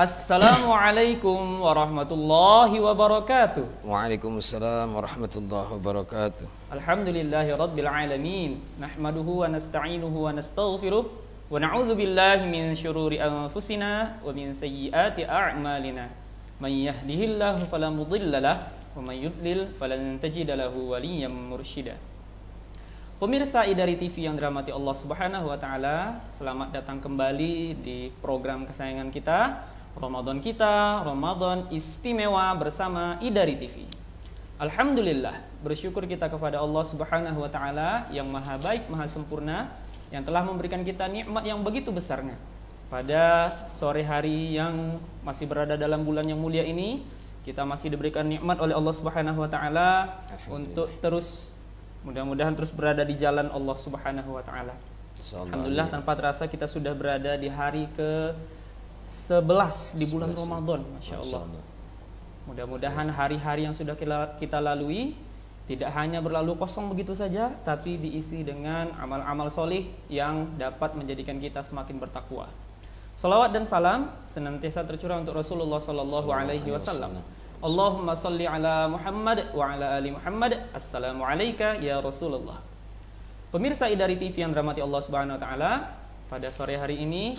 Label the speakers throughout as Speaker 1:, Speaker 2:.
Speaker 1: Assalamualaikum warahmatullahi wabarakatuh.
Speaker 2: Waalaikumsalam warahmatullahi wabarakatuh.
Speaker 1: Alhamdulillahi rabbil alamin. Nahmaduhu wa nasta'inuhu wa nastaghfiruh. Wa na'udzu billahi min syururi anfusina wa min sayyiati a'malina. Man yahdihillahu fala mudilla lahu wa man yudlil falan tajida lahu waliyyan mursyida. Pemirsa Idari TV yang dirahmati Allah Subhanahu wa taala, selamat datang kembali di program kesayangan kita, Ramadan istimewa bersama Idari TV. Alhamdulillah, bersyukur kita kepada Allah Subhanahu wa taala yang maha baik, maha sempurna, yang telah memberikan kita nikmat yang begitu besarnya. Pada sore hari yang masih berada dalam bulan yang mulia ini, kita masih diberikan nikmat oleh Allah Subhanahu wa taala untuk terus, mudah-mudahan terus berada di jalan Allah Subhanahu wa taala. Alhamdulillah, tanpa terasa kita sudah berada di hari ke-11 di bulan Ramadan. Masya Allah. Mudah-mudahan hari-hari yang sudah kita lalui tidak hanya berlalu kosong begitu saja, tapi diisi dengan amal-amal solih yang dapat menjadikan kita semakin bertakwa. Salawat dan salam senantiasa tercurah untuk Rasulullah Sallallahu Alaihi Wasallam. Allahumma salli ala Muhammad wa ala ali Muhammad. Assalamu alayka ya Rasulullah. Pemirsa Idari TV yang dirahmati Allah Subhanahu wa taala, pada sore hari ini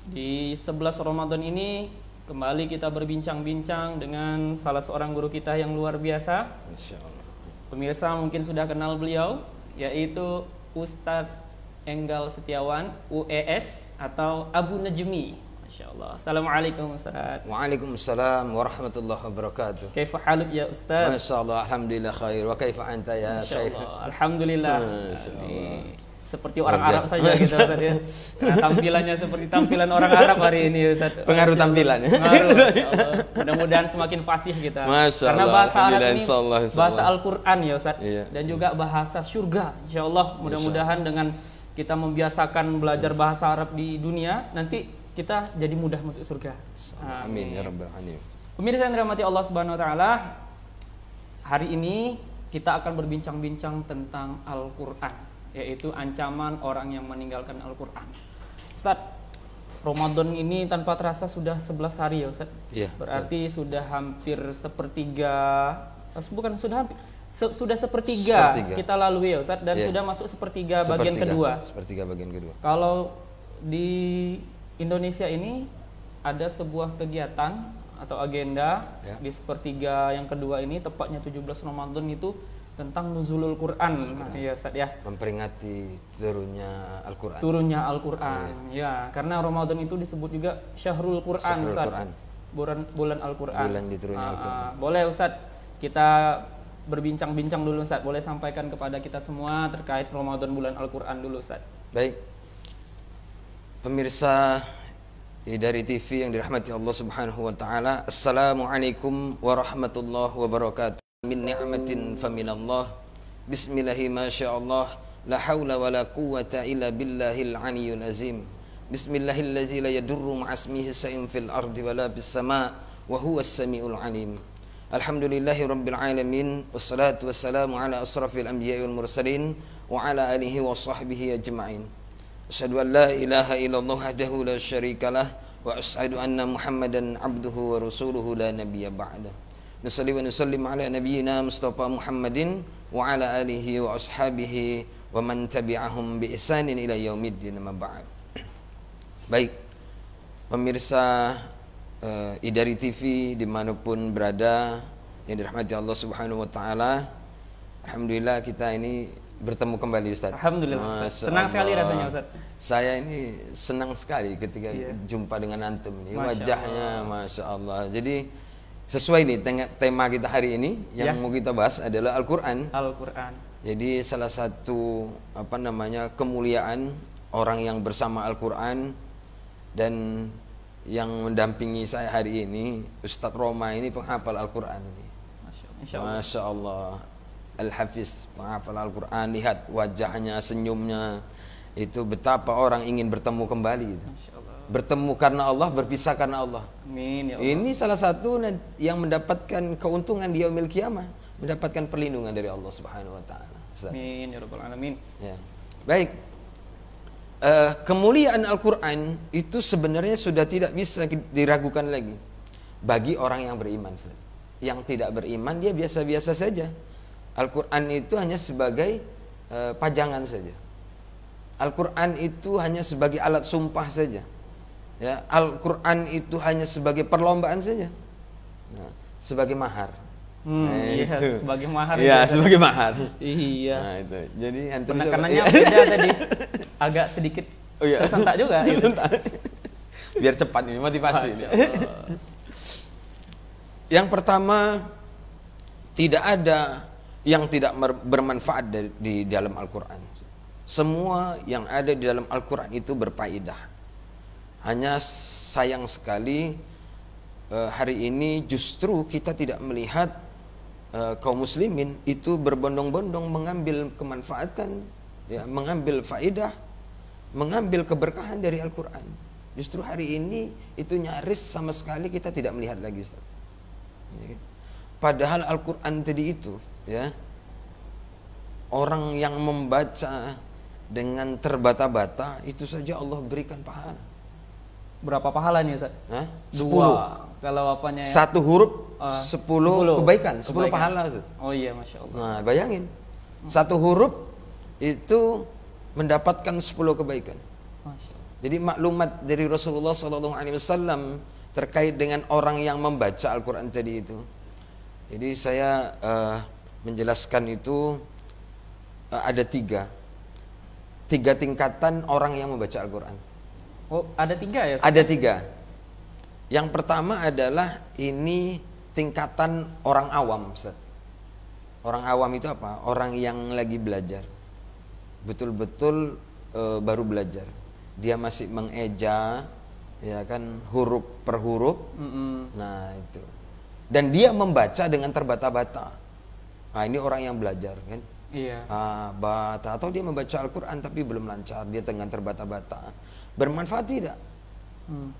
Speaker 1: di 11 Ramadan ini kembali kita berbincang-bincang dengan salah seorang guru kita yang luar biasa.
Speaker 2: Insyaallah.
Speaker 1: Pemirsa mungkin sudah kenal beliau, yaitu Ustadz Enggal Setiawan UES atau Abu Najmi. Masya Allah. Assalamualaikum Ustaz.
Speaker 2: Waalaikumsalam warahmatullahi wabarakatuh.
Speaker 1: Kaifa haluk ya Ustaz?
Speaker 2: Masya Allah, alhamdulillah khair. Wa kaifa anta ya Syekh?
Speaker 1: Alhamdulillah. Seperti orang Arab saja gitu Ustaz ya. Tampilannya seperti tampilan orang Arab hari ini Ustaz.
Speaker 2: Pengaruh tampilan ya.
Speaker 1: Mudah-mudahan semakin fasih kita.
Speaker 2: Masya
Speaker 1: Karena
Speaker 2: Allah,
Speaker 1: bahasa Arab ini
Speaker 2: insya
Speaker 1: bahasa Al-Qur'an ya Ustaz.
Speaker 2: Iya.
Speaker 1: Dan juga bahasa surga. Insyaallah mudah-mudahan dengan kita membiasakan belajar bahasa Arab di dunia, nanti kita jadi mudah masuk surga.
Speaker 2: Amin ya rabbal alamin.
Speaker 1: Pemirsa yang dirahmati Allah Subhanahu wa taala, hari ini kita akan berbincang-bincang tentang Al-Qur'an, yaitu ancaman orang yang meninggalkan Al-Qur'an. Ustaz, Ramadan ini tanpa terasa sudah 11 hari ya Ustaz.
Speaker 2: Iya.
Speaker 1: Berarti sudah hampir sudah sepertiga kita lalui ya Ustaz, dan sudah masuk sepertiga bagian kedua.
Speaker 2: Sepertiga bagian kedua.
Speaker 1: Kalau di Indonesia ini ada sebuah kegiatan atau agenda di sepertiga yang kedua ini, tepatnya 17 Ramadan itu tentang nuzulul Quran. Ya Ustaz ya.
Speaker 2: Memperingati turunnya Al-Quran.
Speaker 1: Turunnya Al-Quran. Ya, karena Ramadan itu disebut juga Syahrul Quran, Ustaz. Bulan Al-Quran.
Speaker 2: Bulan diturunnya Al-Quran.
Speaker 1: Boleh Ustaz, kita berbincang-bincang dulu Ustaz. Boleh sampaikan kepada kita semua terkait Ramadan bulan Al-Quran dulu Ustaz.
Speaker 2: Baik. Pemirsa Idari TV yang dirahmati Allah Subhanahu wa taala, Assalamualaikum warahmatullahi wabarakatuh. Min ni'matin faminallah. Bismillahi masyaallah. La haula wala quwwata illa billahil aliyyil azim. Bismillahilladzi la yadurru ma'asmihi shay'un fil ardi wala bis sama' wa huwas samiul alim. Alhamdulillahi rabbil alamin, wassalatu wassalamu ala asrafil anbiya'i wal mursalin wa ala alihi wa sahbihi ajma'in. Asyhadu an la ilaha illallah wahdahu la syarikalah wa asyhadu anna Muhammadan abduhu wa rasuluhu la nabiyya ba'da. Nusalli wa nusallim ala nabiyyina Mustafa Muhammadin wa ala alihi wa ashabihi wa man tabi'ahum bi ihsanin ila yaumiddin, amma ba'd. Baik, pemirsa Idari TV dimanapun berada yang dirahmati Allah Subhanahu wa taala, alhamdulillah kita ini bertemu kembali Ustaz.
Speaker 1: Alhamdulillah. Senang sekali rasanya Ustaz.
Speaker 2: Saya ini senang sekali ketika jumpa dengan antum ini. Wajahnya Masya Allah. Jadi sesuai nih tema kita hari ini yang mau kita bahas adalah Al-Quran.
Speaker 1: Al-Quran.
Speaker 2: Jadi salah satu kemuliaan orang yang bersama Al-Quran, dan yang mendampingi saya hari ini Ustadz Roma ini penghafal Al-Quran ini. Masya Allah. Al-Hafiz, penghafal Al-Quran. Lihat wajahnya, senyumnya, itu betapa orang ingin bertemu kembali gitu. Bertemu karena Allah, berpisah karena Allah.
Speaker 1: Amin ya Allah.
Speaker 2: Ini salah satu yang mendapatkan keuntungan di yaumil qiyamah, mendapatkan perlindungan dari Allah Subhanahu wa taala.
Speaker 1: Amin ya rabbal alamin.
Speaker 2: Ya. Baik. kemuliaan Al-Quran itu sebenarnya sudah tidak bisa diragukan lagi bagi orang yang beriman. Yang tidak beriman dia biasa-biasa saja. Al-Quran itu hanya sebagai pajangan saja. Al-Quran itu hanya sebagai alat sumpah saja. Ya, Al-Quran itu hanya sebagai perlombaan saja. Nah, sebagai mahar.
Speaker 1: Iya,
Speaker 2: itu.
Speaker 1: sebagai mahar.
Speaker 2: Iya, sebagai mahar.
Speaker 1: Iya.
Speaker 2: Nah, itu. Jadi antum
Speaker 1: penekanannya beda tadi. Agak sedikit tersentak juga itu.
Speaker 2: Biar cepat ini motivasi ini. Yang pertama, tidak ada yang tidak bermanfaat di dalam Al-Quran. Semua yang ada di dalam Al-Quran itu berfaedah. Hanya sayang sekali hari ini justru kita tidak melihat kaum muslimin itu berbondong-bondong mengambil kemanfaatan, ya, mengambil faedah, mengambil keberkahan dari Al-Quran. Justru hari ini itu nyaris sama sekali kita tidak melihat lagi, Ustaz. Ya, padahal Al-Quran tadi itu, ya, orang yang membaca dengan terbata-bata itu saja Allah berikan pahala.
Speaker 1: Berapa pahalanya, Ustaz?
Speaker 2: 10.
Speaker 1: Kalau apanya ya?
Speaker 2: Satu huruf 10 kebaikan, 10 pahala, Ustaz.
Speaker 1: Oh iya, Masya Allah.
Speaker 2: Nah, bayangin. Satu huruf itu mendapatkan 10 kebaikan.
Speaker 1: Masya Allah.
Speaker 2: Jadi maklumat dari Rasulullah SAW terkait dengan orang yang membaca Al-Quran tadi itu. Jadi saya menjelaskan itu ada tiga tingkatan orang yang membaca Al-Quran.
Speaker 1: Oh, ada 3 ya?
Speaker 2: Ada 3. Yang pertama adalah ini tingkatan orang awam, Ustaz. Orang awam itu apa? Orang yang lagi belajar, betul-betul baru belajar. Dia masih mengeja, ya kan, huruf per huruf. Nah itu. Dan dia membaca dengan terbata-bata. Nah ini orang yang belajar, kan?
Speaker 1: Iya.
Speaker 2: Bata, atau dia membaca Al-Quran tapi belum lancar, dia dengan terbata-bata. Bermanfaat tidak?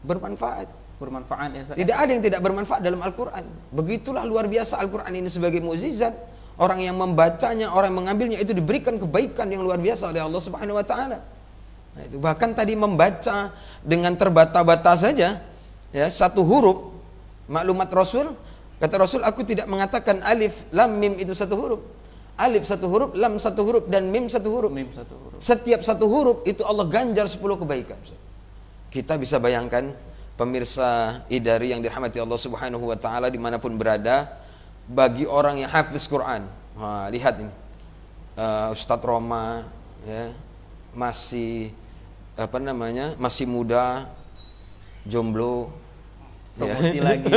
Speaker 2: Bermanfaat.
Speaker 1: Bermanfaat ya, Ustaz.
Speaker 2: Tidak ada yang tidak bermanfaat dalam Al-Quran. Begitulah luar biasa Al-Quran ini sebagai mukjizat. Orang yang membacanya, orang yang mengambilnya itu diberikan kebaikan yang luar biasa oleh Allah Subhanahu wa taala. Nah, itu bahkan tadi membaca dengan terbata-bata saja, ya, satu huruf. Maklumat Rasul, kata Rasul, aku tidak mengatakan alif, lam, mim itu satu huruf. Alif satu huruf, lam satu huruf, dan mim satu huruf. Setiap satu huruf itu Allah ganjar 10 kebaikan. Kita bisa bayangkan, pemirsa Idari yang dirahmati Allah Subhanahu wa taala dimanapun berada, bagi orang yang hafiz Quran. Lihat ini. Ustadz Roma, ya, masih masih muda, jomblo.
Speaker 1: Promosi lagi.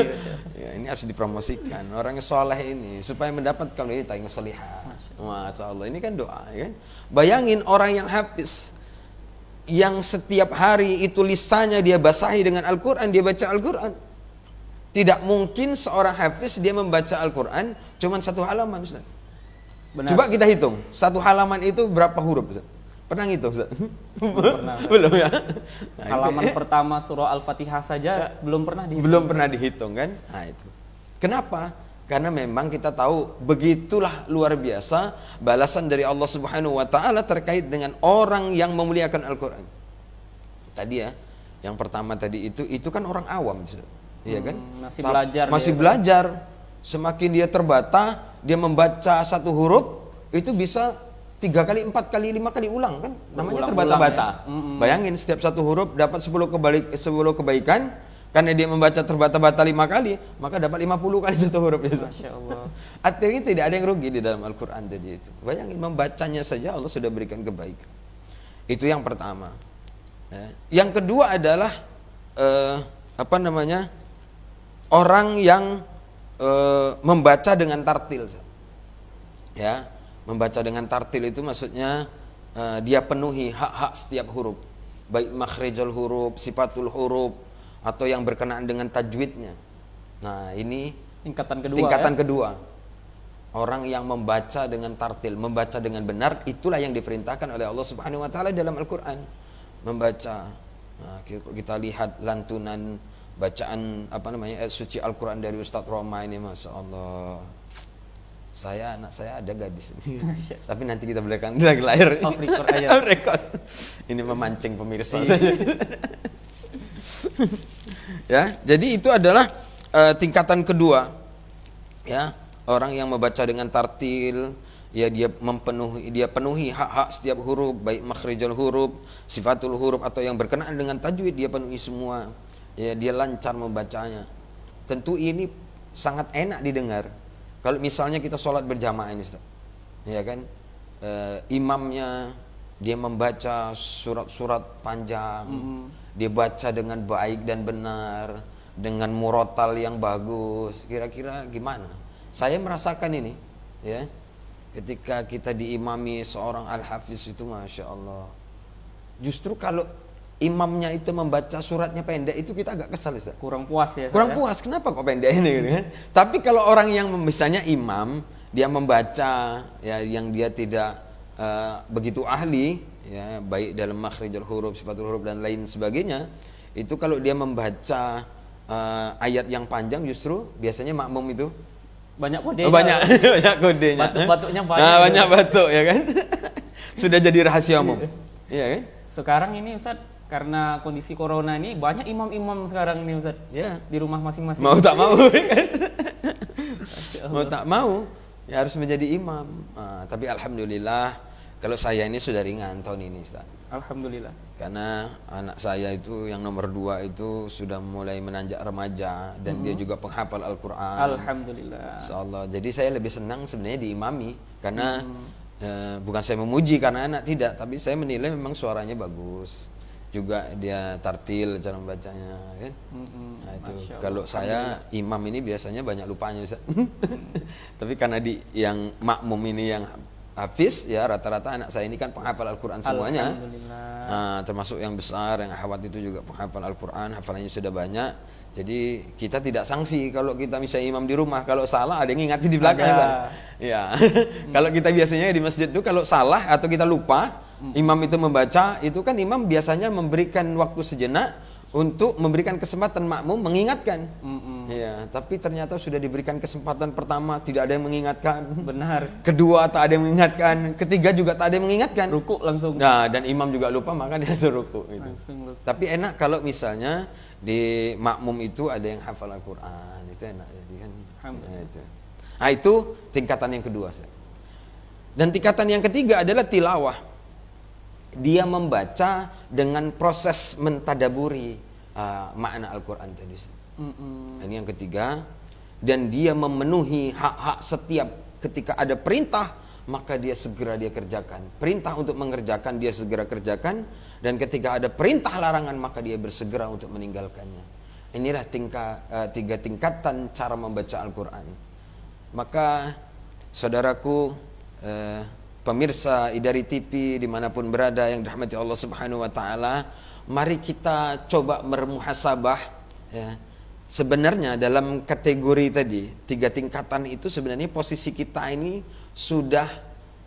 Speaker 2: Ya, ini harus dipromosikan. Orang yang soleh ini supaya mendapatkan ini yang solihah. Masya Allah, ini kan doa, ya kan? Bayangin orang yang hafiz, yang setiap hari itu lisannya dia basahi dengan Al-Quran, dia baca Al-Quran. Tidak mungkin seorang hafiz dia membaca Al-Quran cuma 1 halaman, Ustaz. Benar. Coba kita hitung, 1 halaman itu berapa huruf, Ustaz? Pernah ngitung, Ustaz? Belum ya? Nah,
Speaker 1: halaman pertama surah Al-Fatihah saja belum pernah dihitung.
Speaker 2: Belum pernah dihitung, kan? Nah itu. Kenapa? Karena memang kita tahu begitulah luar biasa balasan dari Allah Subhanahu wa taala terkait dengan orang yang memuliakan Al-Quran. Tadi ya, yang pertama tadi itu kan orang awam, iya kan? Masih belajar. Semakin dia terbata, dia membaca satu huruf itu bisa 3 kali, 4 kali, 5 kali ulang, kan? Namanya terbata-bata. Ya? Bayangin setiap satu huruf dapat 10 kebaikan. Karena dia membaca terbata-bata 5 kali, maka dapat 50 kali satu huruf.
Speaker 1: Masya Allah.
Speaker 2: Artinya tidak ada yang rugi di dalam Al-Quran tadi itu. Bayangin, membacanya saja Allah sudah berikan kebaikan. Itu yang pertama. Ya. Yang kedua adalah orang yang membaca dengan tartil. Ya, membaca dengan tartil itu maksudnya dia penuhi hak-hak setiap huruf, baik makhrijul huruf, sifatul huruf, atau yang berkenaan dengan tajwidnya. Nah ini tingkatan kedua. Orang yang membaca dengan tartil, membaca dengan benar, itulah yang diperintahkan oleh Allah Subhanahu wa taala dalam Al-Quran. Membaca. Nah, kita lihat lantunan bacaan ayat suci Al-Quran dari Ustadz Roma ini, Masya Allah. anak saya ada gadis.
Speaker 1: Masya.
Speaker 2: Tapi nanti kita berikan lagi lahir.
Speaker 1: Off record aja.
Speaker 2: Off record. Ini memancing pemirsa
Speaker 1: Iya.
Speaker 2: saja. Ya, jadi itu adalah tingkatan kedua. Ya, orang yang membaca dengan tartil, ya dia penuhi hak-hak setiap huruf, baik makhrijul huruf, sifatul huruf atau yang berkenaan dengan tajwid dia penuhi semua. Ya, dia lancar membacanya. Tentu ini sangat enak didengar. Kalau misalnya kita sholat berjamaah ini, Ustaz. Ya kan? Imamnya dia membaca surat-surat panjang. Dia baca dengan baik dan benar, dengan murotal yang bagus. Kira-kira gimana? Saya merasakan ini, ya. Ketika kita diimami seorang al-hafiz itu, Masya Allah. Justru kalau imamnya itu membaca suratnya pendek, itu kita agak kesal, Ustaz.
Speaker 1: Kurang puas ya.
Speaker 2: Kurang puas, kenapa kok pendek ini gitu kan? Tapi kalau orang yang misalnya imam, dia membaca ya yang dia tidak begitu ahli, ya baik dalam makhrijul huruf, sifatul huruf dan lain sebagainya, itu kalau dia membaca ayat yang panjang justru biasanya makmum itu
Speaker 1: Banyak kode.
Speaker 2: banyak kodenya.
Speaker 1: Batuk-batuknya banyak.
Speaker 2: Nah, banyak batuk ya kan? Sudah jadi rahasia umum. Iya kan?
Speaker 1: Sekarang ini Ustaz, karena kondisi corona ini banyak imam-imam sekarang ini Ustaz.
Speaker 2: Ya.
Speaker 1: Di rumah masing-masing.
Speaker 2: Mau tak mau ya kan?
Speaker 1: Masya Allah.
Speaker 2: Mau tak mau ya harus menjadi imam. Tapi alhamdulillah kalau saya ini sudah ringan tahun ini, Ustaz.
Speaker 1: Alhamdulillah.
Speaker 2: Karena anak saya itu yang nomor 2 itu sudah mulai menanjak remaja dan dia juga penghafal Al-Quran.
Speaker 1: Alhamdulillah.
Speaker 2: Insyaallah. Jadi saya lebih senang sebenarnya diimami karena bukan saya memuji karena anak tidak, tapi saya menilai memang suaranya bagus. Juga dia tartil cara membacanya, kan? Nah, itu
Speaker 1: Masya Allah.
Speaker 2: kalau saya imam ini biasanya banyak lupanya, Ustaz. Tapi karena yang makmum ini yang hafiz, ya rata-rata anak saya ini kan penghafal Al-Quran semuanya.
Speaker 1: Alhamdulillah.
Speaker 2: Termasuk yang besar, yang akhwat itu juga penghafal Al-Quran, hafalannya sudah banyak. Jadi kita tidak sanksi kalau kita misalnya imam di rumah, kalau salah ada yang ngingati di belakang. Ya. Kalau kita biasanya di masjid itu kalau salah atau kita lupa, imam itu membaca, itu kan imam biasanya memberikan waktu sejenak untuk memberikan kesempatan makmum mengingatkan. Ya, tapi ternyata sudah diberikan kesempatan pertama tidak ada yang mengingatkan.
Speaker 1: Benar.
Speaker 2: Kedua tak ada yang mengingatkan, ketiga juga tak ada yang mengingatkan.
Speaker 1: Ruku langsung.
Speaker 2: Nah, dan imam juga lupa maka dia suruh ruku gitu.
Speaker 1: Langsung ruku.
Speaker 2: Tapi enak kalau misalnya di makmum itu ada yang hafal Al-Quran, itu enak jadi kan.
Speaker 1: Alhamdulillah.
Speaker 2: Itu. Nah, itu tingkatan yang kedua. Dan tingkatan yang ketiga adalah tilawah. Dia membaca dengan proses mentadaburi makna Al-Quran tadi. Ini yang ketiga. Dan dia memenuhi hak-hak setiap ketika ada perintah, maka dia segera dia kerjakan. Perintah untuk mengerjakan dia segera kerjakan, dan ketika ada perintah larangan maka dia bersegera untuk meninggalkannya. Inilah tiga tingkatan cara membaca Al-Quran. Maka saudaraku, pemirsa Idari TV dimanapun berada yang dirahmati Allah Subhanahu Wa Taala, mari kita coba bermuhasabah. Ya. Sebenarnya dalam kategori tadi 3 tingkatan itu sebenarnya posisi kita ini sudah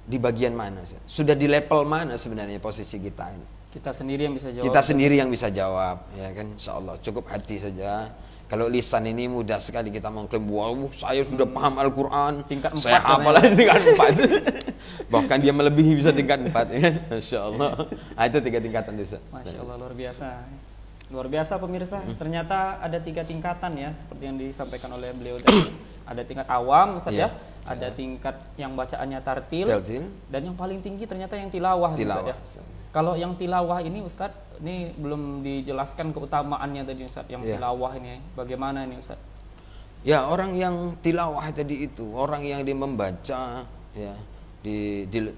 Speaker 2: di bagian mana? Sudah di level mana sebenarnya posisi kita ini?
Speaker 1: Kita sendiri yang bisa jawab.
Speaker 2: Kita sendiri yang bisa jawab, ya kan? Insyaallah cukup hati saja. Kalau lisan ini mudah sekali kita mengklaim, wow, saya sudah paham Al-Quran,
Speaker 1: Tingkat 4
Speaker 2: saya hafal aja tingkat 4. Bahkan dia melebihi bisa tingkat 4, ya. Masya Allah. Nah, itu 3 tingkatan itu.
Speaker 1: Masya Allah, luar biasa. Luar biasa pemirsa, ternyata ada 3 tingkatan ya, seperti yang disampaikan oleh beliau tadi. Ada tingkat awam, Ustaz ya. Ada tingkat yang bacaannya tartil. Dan yang paling tinggi ternyata yang tilawah.
Speaker 2: Tilawah.
Speaker 1: Ustaz, ya. Kalau yang tilawah ini Ustaz, ini belum dijelaskan keutamaannya tadi Ustaz. Yang tilawah ini, bagaimana ini Ustaz?
Speaker 2: Ya, orang yang tilawah tadi itu, orang yang dia membaca, ya,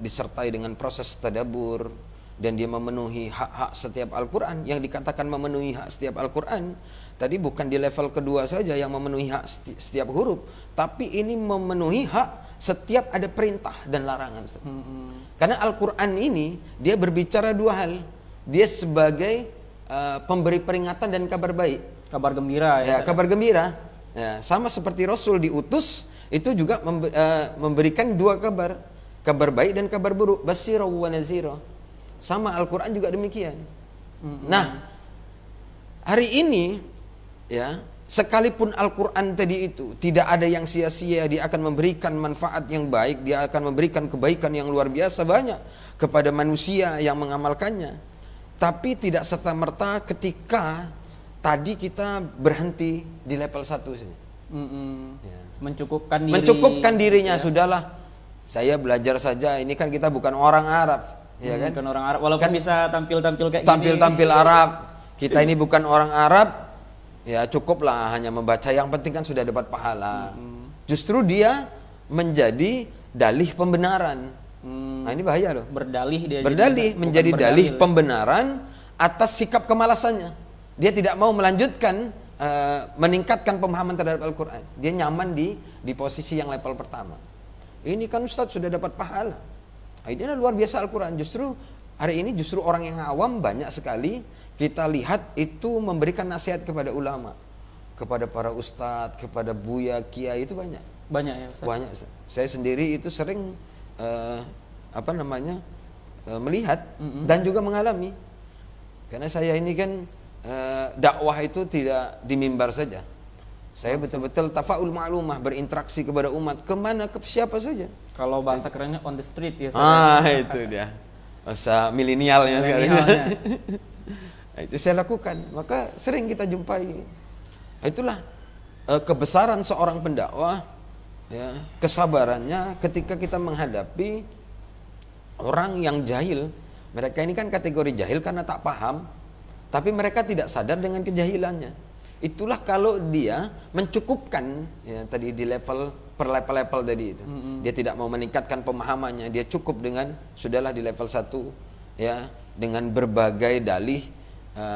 Speaker 2: disertai dengan proses tadabbur, dan dia memenuhi hak-hak setiap Al-Quran. Yang dikatakan memenuhi hak setiap Al-Quran tadi bukan di level kedua saja yang memenuhi hak setiap huruf, tapi ini memenuhi hak setiap ada perintah dan larangan. Karena Al-Quran ini dia berbicara 2 hal. Dia sebagai pemberi peringatan dan kabar baik,
Speaker 1: kabar gembira ya.
Speaker 2: Kabar gembira. Ya, sama seperti Rasul diutus itu juga memberikan 2 kabar, kabar baik dan kabar buruk, basyira wa nazira. Sama Al-Quran juga demikian. Nah, hari ini ya Sekalipun Al-Quran tadi itu tidak ada yang sia-sia, dia akan memberikan manfaat yang baik, dia akan memberikan kebaikan yang luar biasa banyak kepada manusia yang mengamalkannya. Tapi tidak serta-merta ketika tadi kita berhenti di level 1 saja. Ya. Mencukupkan dirinya, ya. Sudahlah, saya belajar saja, ini kan kita bukan orang Arab, ya kan?
Speaker 1: Bukan orang Arab, walaupun
Speaker 2: kan
Speaker 1: bisa tampil-tampil kayak
Speaker 2: tampil Arab. Kita ini bukan orang Arab, ya cukuplah hanya membaca, yang penting kan sudah dapat pahala. Justru dia menjadi dalih pembenaran. Nah ini bahaya loh. Berdalih menjadi dalih pembenaran atas sikap kemalasannya. Dia tidak mau melanjutkan meningkatkan pemahaman terhadap Al-Quran. Dia nyaman di posisi yang level pertama. Ini kan Ustadz sudah dapat pahala. Ini luar biasa Al-Quran. Justru hari ini justru orang yang awam banyak sekali kita lihat itu memberikan nasihat kepada ulama, kepada para ustadz, kepada buya, kiai, itu banyak.
Speaker 1: Banyak ya Ustadz?
Speaker 2: Banyak Ustadz. Saya sendiri itu sering melihat dan juga mengalami. Karena saya ini kan dakwah itu tidak di mimbar saja. Saya betul-betul tafaul ma'lumah, berinteraksi kepada umat, kemana, ke siapa saja.
Speaker 1: Kalau bahasa kerennya on the street ya.
Speaker 2: Itu dia. Bahasa milenialnya sekarang. Nah, itu saya lakukan. Maka sering kita jumpai. Itulah kebesaran seorang pendakwah, ya, kesabarannya ketika kita menghadapi orang yang jahil. Mereka ini kan kategori jahil karena tak paham, tapi mereka tidak sadar dengan kejahilannya. Itulah kalau dia mencukupkan, ya, tadi di level per level tadi itu. Dia tidak mau meningkatkan pemahamannya, dia cukup dengan sudahlah di level 1, ya, dengan berbagai dalih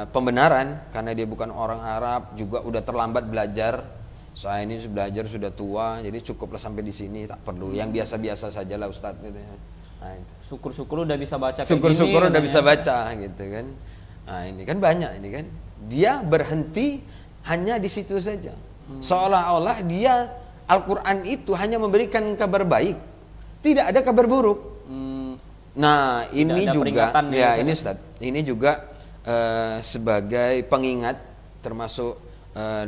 Speaker 2: pembenaran, karena dia bukan orang Arab, juga udah terlambat belajar. Saya ini belajar sudah tua, jadi cukuplah sampai di sini, tak perlu yang biasa-biasa sajalah Ustadz gitu ya. Nah,
Speaker 1: syukur-syukur udah bisa baca.
Speaker 2: Syukur-syukur udah bisa baca gitu kan. Nah, ini kan banyak ini kan. Dia berhenti hanya di situ saja. Seolah-olah dia Al-Quran itu hanya memberikan kabar baik, tidak ada kabar buruk. Nah, ini juga ya ini Ustaz, ini juga sebagai pengingat termasuk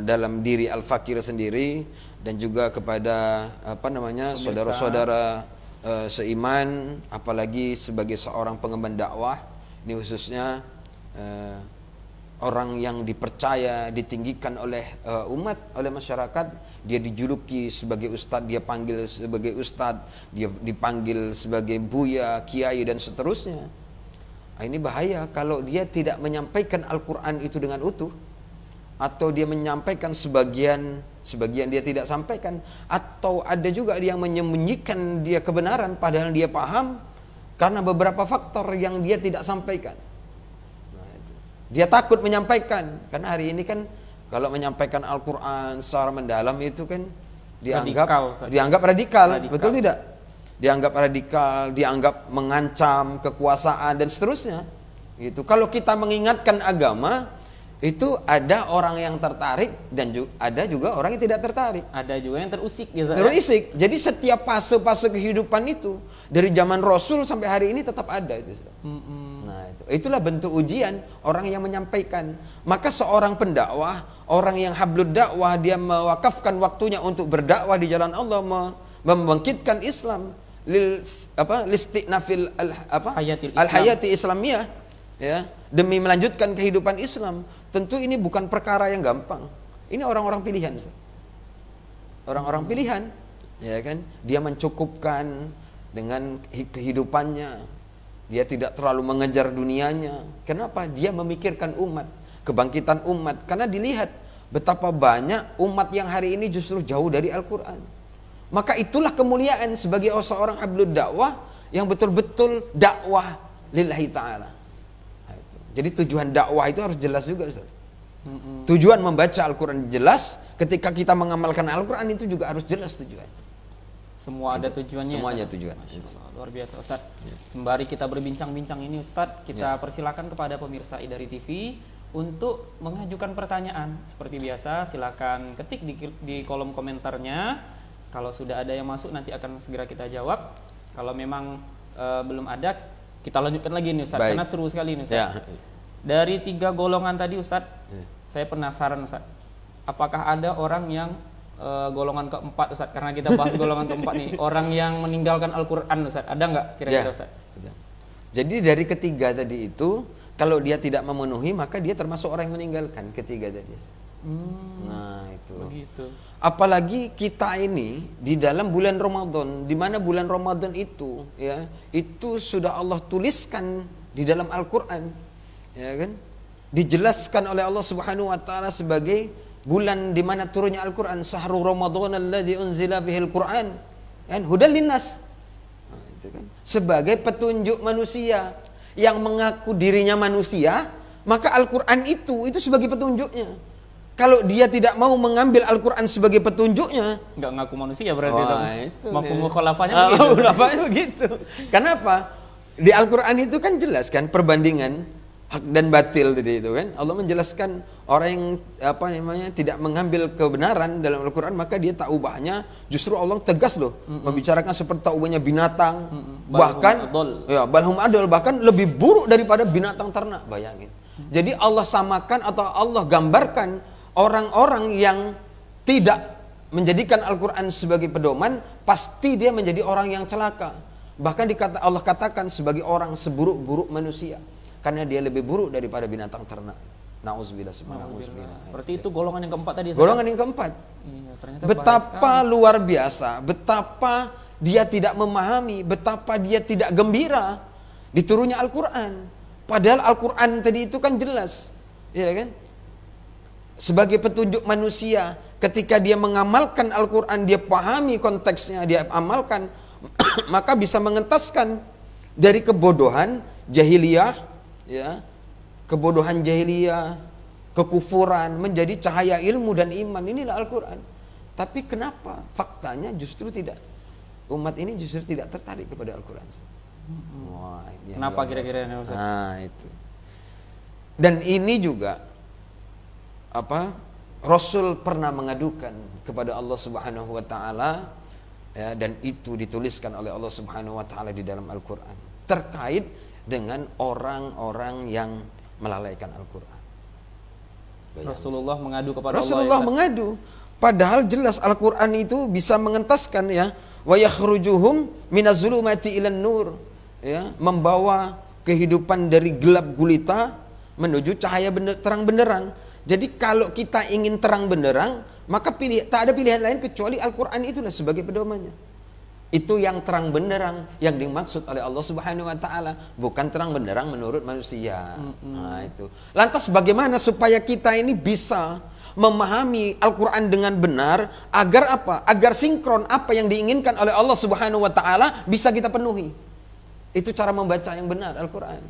Speaker 2: dalam diri Al-Fakir sendiri dan juga kepada saudara-saudara seiman, apalagi sebagai seorang pengemban dakwah, ini khususnya orang yang dipercaya, ditinggikan oleh umat, oleh masyarakat. Dia dijuluki sebagai ustadz, dia panggil sebagai ustadz, dia dipanggil sebagai buya, kiai dan seterusnya. Nah, ini bahaya kalau dia tidak menyampaikan Al-Quran itu dengan utuh, atau dia menyampaikan sebagian dia tidak sampaikan, atau ada juga yang menyembunyikan dia kebenaran padahal dia paham karena beberapa faktor yang dia tidak sampaikan. Dia takut menyampaikan, karena hari ini kan kalau menyampaikan Al-Quran secara mendalam itu kan dianggap radikal. Betul tidak? Dianggap radikal, dianggap mengancam kekuasaan dan seterusnya. Gitu. Kalau kita mengingatkan agama, itu ada orang yang tertarik dan ada juga orang yang tidak tertarik.
Speaker 1: Ada juga yang terusik.
Speaker 2: Terusik. Jadi setiap fase-fase kehidupan itu dari zaman Rasul sampai hari ini tetap ada itu. Nah, itulah bentuk ujian orang yang menyampaikan. Maka seorang pendakwah, orang yang hablud dakwah, dia mewakafkan waktunya untuk berdakwah di jalan Allah, membangkitkan Islam listinafil al-hayati Islamiyah, ya, demi melanjutkan kehidupan Islam. Tentu ini bukan perkara yang gampang. Ini orang-orang pilihan, orang-orang pilihan, ya kan? Dia mencukupkan dengan kehidupannya. Dia tidak terlalu mengejar dunianya. Kenapa? Dia memikirkan umat, kebangkitan umat. Karena dilihat betapa banyak umat yang hari ini justru jauh dari Al-Quran. Maka itulah kemuliaan sebagai seorang hablud dakwah yang betul-betul dakwah lillahi ta'ala. Jadi tujuan dakwah itu harus jelas juga, Ustaz. Tujuan membaca Al-Quran jelas. Ketika kita mengamalkan Al-Quran itu juga harus jelas tujuan.
Speaker 1: Semua ada tujuannya.
Speaker 2: Semuanya tujuan.
Speaker 1: Luar biasa Ustaz. Sembari kita berbincang-bincang ini Ustaz, kita persilakan kepada pemirsa Idari TV untuk mengajukan pertanyaan. Seperti biasa, silakan ketik di kolom komentarnya. Kalau sudah ada yang masuk nanti akan segera kita jawab. Kalau memang belum ada, kita lanjutkan lagi nih Ustaz. Karena seru sekali nih Ustaz. Dari 3 golongan tadi Ustaz, saya penasaran Ustaz. apakah ada orang yang golongan keempat, Ustaz? Karena kita bahas golongan keempat nih, orang yang meninggalkan Al-Quran, Ustaz. Ada nggak kira-kira, Ustaz?
Speaker 2: Jadi dari ketiga tadi itu, kalau dia tidak memenuhi, maka dia termasuk orang yang meninggalkan ketiga tadi. Nah itu.
Speaker 1: Begitu.
Speaker 2: Apalagi kita ini di dalam bulan Ramadan, di mana bulan Ramadan itu, ya, itu sudah Allah tuliskan di dalam Al-Quran, ya kan? Dijelaskan oleh Allah Subhanahu Wa Taala sebagai bulan di mana turunnya Al-Quran, Syahrul Ramadan alladzi unzila bihil Quran, kan? Hudal linnas. Nah, itu kan sebagai petunjuk manusia yang mengaku dirinya manusia, maka Al-Quran itu sebagai petunjuknya. Kalau dia tidak mau mengambil Al-Quran sebagai petunjuknya,
Speaker 1: nggak ngaku manusia berarti.
Speaker 2: Itu
Speaker 1: mafhum mukhalafahnya begitu.
Speaker 2: Mukhalafahnya begitu. Kenapa? Di Al-Quran itu kan jelas kan perbandingan hak dan batil tadi itu kan. Allah menjelaskan orang yang tidak mengambil kebenaran dalam Al-Quran, maka dia tak ubahnya. Justru Allah tegas loh membicarakan seperti tak ubahnya binatang, bahkan balhum adol, bahkan lebih buruk daripada binatang ternak. Bayangin. Jadi Allah samakan atau Allah gambarkan orang-orang yang tidak menjadikan Al-Quran sebagai pedoman, pasti dia menjadi orang yang celaka. Bahkan Allah katakan sebagai orang seburuk-buruk manusia, karena dia lebih buruk daripada binatang ternak. Nauzubillah.
Speaker 1: Berarti itu golongan yang keempat tadi.
Speaker 2: Golongan yang keempat.
Speaker 1: Iya,
Speaker 2: betapa luar biasa, betapa dia tidak memahami, betapa dia tidak gembira diturunnya Al-Quran. Padahal Al-Quran tadi itu kan jelas, ya kan? Sebagai petunjuk manusia, ketika dia mengamalkan Al-Quran, dia pahami konteksnya, dia amalkan, maka bisa mengentaskan dari kebodohan jahiliyah, ya, kebodohan jahiliyah, kekufuran menjadi cahaya ilmu dan iman. Inilah Al-Quran. Tapi kenapa faktanya justru tidak, umat ini justru tidak tertarik kepada Al-Quran? Wah,
Speaker 1: kenapa kira-kira ini, Ustaz?
Speaker 2: Nah, itu. Dan ini juga Rasul pernah mengadukan kepada Allah Subhanahu Wa Taala, ya, dan itu dituliskan oleh Allah Subhanahu Wa Taala di dalam Al-Quran terkait dengan orang-orang yang melalaikan Al-Quran.
Speaker 1: Rasulullah mengadu kepada
Speaker 2: Rasulullah
Speaker 1: Allah.
Speaker 2: Mengadu. Padahal jelas Al-Quran itu bisa mengentaskan, ya, wa yakhrujuhum minaz-zulumati ilan nur, ya, membawa kehidupan dari gelap gulita menuju cahaya terang benderang. Jadi kalau kita ingin terang benderang, maka tak ada pilihan lain kecuali Al-Quran itulah sebagai pedomannya. Itu yang terang benderang yang dimaksud oleh Allah Subhanahu Wa Taala, bukan terang benderang menurut manusia. Nah, itu. Lantas bagaimana supaya kita ini bisa memahami Al-Quran dengan benar, agar apa? Agar sinkron apa yang diinginkan oleh Allah Subhanahu Wa Taala bisa kita penuhi. Itu cara membaca yang benar Al-Quran.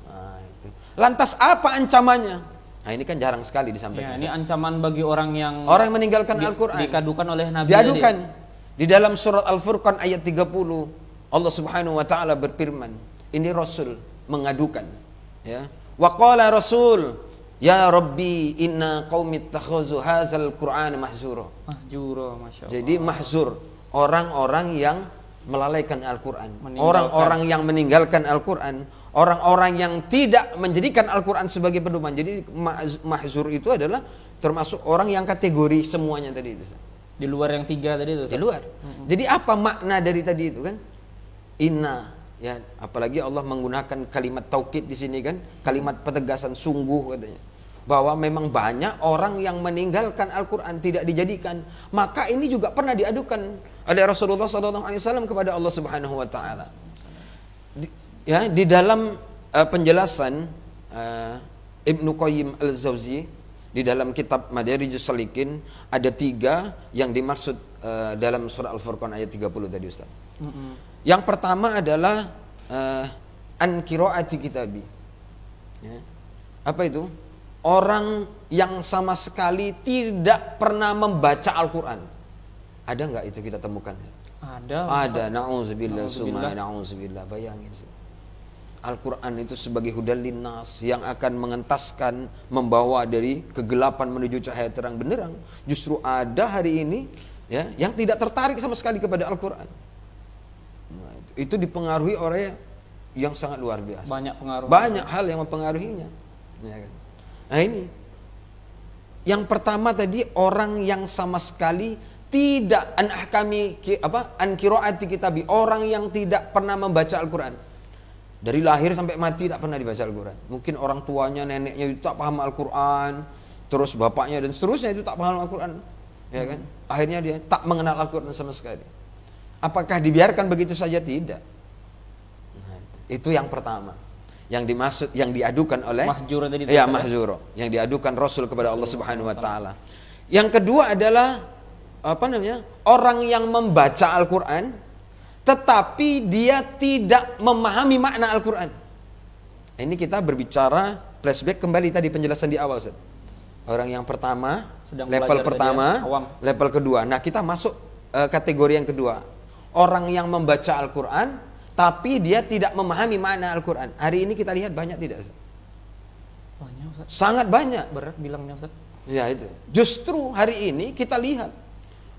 Speaker 2: Nah, itu. Lantas apa ancamannya? Nah, ini kan jarang sekali disampaikan.
Speaker 1: Ya, ini ancaman bagi orang yang
Speaker 2: meninggalkan Al-Quran.
Speaker 1: Dikadukan oleh Nabi.
Speaker 2: Diadukan. Di dalam surat Al-Furqan ayat 30, Allah Subhanahu Wa Taala berfirman, ini Rasul mengadukan, ya. Wa qala Rasul, ya Rabbi inna qaumi ittakhazu hadzal Qur'ana mahzura. Mahzura, masyaallah. Jadi mahzur, orang-orang yang melalaikan Al-Quran, orang-orang yang meninggalkan Al-Quran, orang-orang yang tidak menjadikan Al-Quran sebagai pedoman. Jadi mahzur itu adalah termasuk orang yang kategori semuanya tadi itu.
Speaker 1: Di luar yang tiga tadi itu.
Speaker 2: Di luar. Jadi apa makna dari tadi itu kan? Inna, ya, apalagi Allah menggunakan kalimat taukid di sini kan, kalimat penegasan sungguh katanya. Bahwa memang banyak orang yang meninggalkan Al-Quran, tidak dijadikan. Maka ini juga pernah diadukan oleh Rasulullah SAW kepada Allah Subhanahu Wa Taala. Di dalam penjelasan Ibnu Qayyim Al-Jauzi di dalam kitab Madarijus Salikin ada 3 yang dimaksud dalam surah Al-Furqan ayat 30 tadi, Ustaz. Yang pertama adalah an qiraati kitabi. Ya. Apa itu? Orang yang sama sekali tidak pernah membaca Al-Quran. Ada nggak itu kita temukan? Ada. Na'udzubillah, summa na'udzubillah. Bayangin sih. Al-Quran itu sebagai hudal linnas yang akan mengentaskan, membawa dari kegelapan menuju cahaya terang benderang. Justru ada hari ini, ya, yang tidak tertarik sama sekali kepada Al-Quran. Nah, itu dipengaruhi oleh yang sangat luar biasa.
Speaker 1: Banyak pengaruh.
Speaker 2: Banyak hal yang mempengaruhinya. Ya kan? Nah, ini Yang pertama tadi orang yang sama sekali tidak an qiraati kitabi, orang yang tidak pernah membaca Al-Qur'an. Dari lahir sampai mati tak pernah dibaca Al-Qur'an. Mungkin orang tuanya, neneknya itu tak paham Al-Qur'an, terus bapaknya dan seterusnya itu tak paham Al-Qur'an, ya kan? Akhirnya dia tak mengenal Al-Qur'an sama sekali. Apakah dibiarkan begitu saja? Tidak. Nah, itu yang pertama. Yang dimaksud, yang diadukan oleh
Speaker 1: mahjur tadi.
Speaker 2: Ya, mahjur. Yang diadukan Rasul kepada Allah Subhanahu wa taala. Yang kedua adalah orang yang membaca Al-Qur'an tetapi dia tidak memahami makna Al-Qur'an. Ini kita berbicara flashback kembali tadi penjelasan di awal, Ustaz. Orang yang pertama, level pertama, level kedua. Nah, kita masuk kategori yang kedua. Orang yang membaca Al-Qur'an tapi dia tidak memahami makna Al-Qur'an. Hari ini kita lihat banyak tidak, Ustaz?
Speaker 1: Banyak, Ustaz.
Speaker 2: Sangat banyak.
Speaker 1: Berat bilangnya, Ustaz.
Speaker 2: Ya, itu. Justru hari ini kita lihat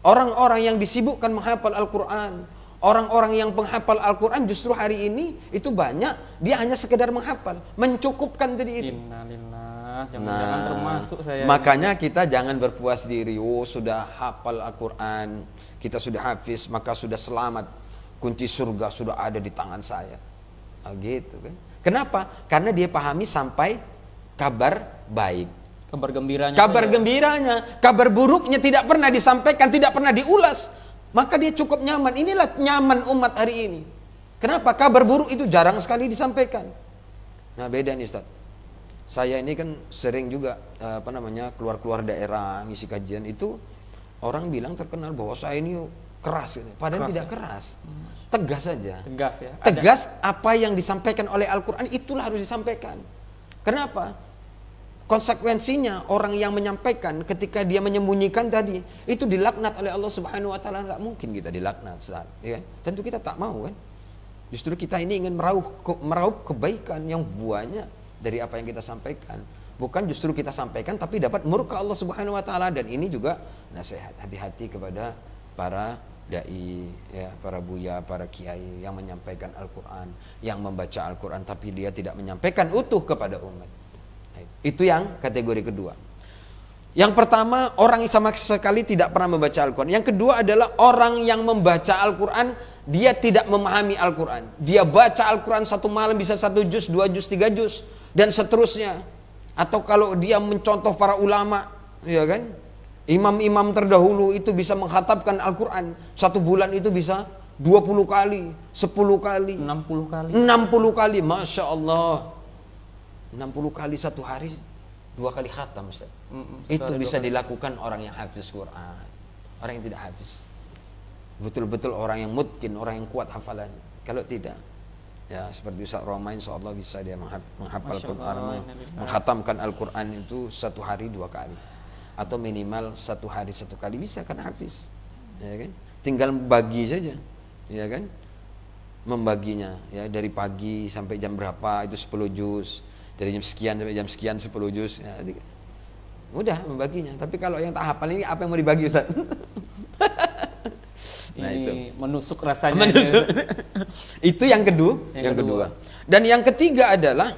Speaker 2: orang-orang yang disibukkan menghafal Al-Qur'an, orang-orang yang penghafal Al-Qur'an justru hari ini itu banyak dia hanya sekedar menghafal, mencukupkan tadi itu.
Speaker 1: Innalillah, jangan-jangan termasuk saya.
Speaker 2: Makanya kita jangan berpuas diri, oh sudah hafal Al-Qur'an, kita sudah hafiz, maka sudah selamat. Kunci surga sudah ada di tangan saya. Nah, gitu kan. Kenapa? Karena dia pahami sampai kabar baik.
Speaker 1: Kabar gembiranya.
Speaker 2: Kabar gembiranya, kabar buruknya tidak pernah disampaikan, tidak pernah diulas. Maka dia cukup nyaman. Inilah nyaman umat hari ini. Kenapa? Kabar buruk itu jarang sekali disampaikan. Nah, beda nih, Ustaz. Saya ini kan sering juga keluar-keluar daerah ngisi kajian itu, orang bilang terkenal bahwa saya ini keras gitu. Padahal keras, tidak keras. Tegas saja.
Speaker 1: Tegas ya.
Speaker 2: Tegas apa yang disampaikan oleh Al-Qur'an itulah harus disampaikan. Kenapa? Konsekuensinya orang yang menyampaikan ketika dia menyembunyikan tadi itu dilaknat oleh Allah Subhanahu wa taala. Enggak mungkin kita dilaknat, ya kan? Tentu kita tak mau kan? Justru kita ini ingin meraup kebaikan yang banyak dari apa yang kita sampaikan. Bukan justru kita sampaikan tapi dapat murka Allah Subhanahu wa taala. Dan ini juga nasihat, hati-hati kepada para dai, ya, para buya, para kiai yang menyampaikan Al-Qur'an, yang membaca Al-Qur'an tapi dia tidak menyampaikan utuh kepada umat. Itu yang kategori kedua. Yang pertama, orang yang sama sekali tidak pernah membaca Al-Qur'an. Yang kedua adalah orang yang membaca Al-Qur'an, dia tidak memahami Al-Qur'an. Dia baca Al-Qur'an satu malam bisa 1 juz, 2 juz, 3 juz dan seterusnya. Atau kalau dia mencontoh para ulama, ya kan? Imam-imam terdahulu itu bisa mengkhatamkan Al-Qur'an. 1 bulan itu bisa 20 kali, 10 kali,
Speaker 1: 60 kali.
Speaker 2: 60 kali, Masya Allah. 60 kali 1 hari 2 kali khatam, Ustaz. Itu bisa dilakukan orang yang hafiz Quran. Orang yang tidak hafiz, betul-betul orang yang mutkin, orang yang kuat hafalannya. Kalau tidak, ya seperti Ustaz Roma, insyaallah bisa dia menghafal Quran, menghatamkan Al-Quran itu 1 hari 2 kali. Atau minimal 1 hari 1 kali bisa, kan hafiz, ya kan? Tinggal bagi saja, ya kan? Membaginya, ya, dari pagi sampai jam berapa itu 10 juz, dari jam sekian sampai jam sekian 10 juz, ya, mudah membaginya. Tapi kalau yang tak hafal ini apa yang mau dibagi, Ustaz? Nah,
Speaker 1: ini
Speaker 2: itu
Speaker 1: menusuk rasanya.
Speaker 2: Itu yang kedua. Dan yang ketiga adalah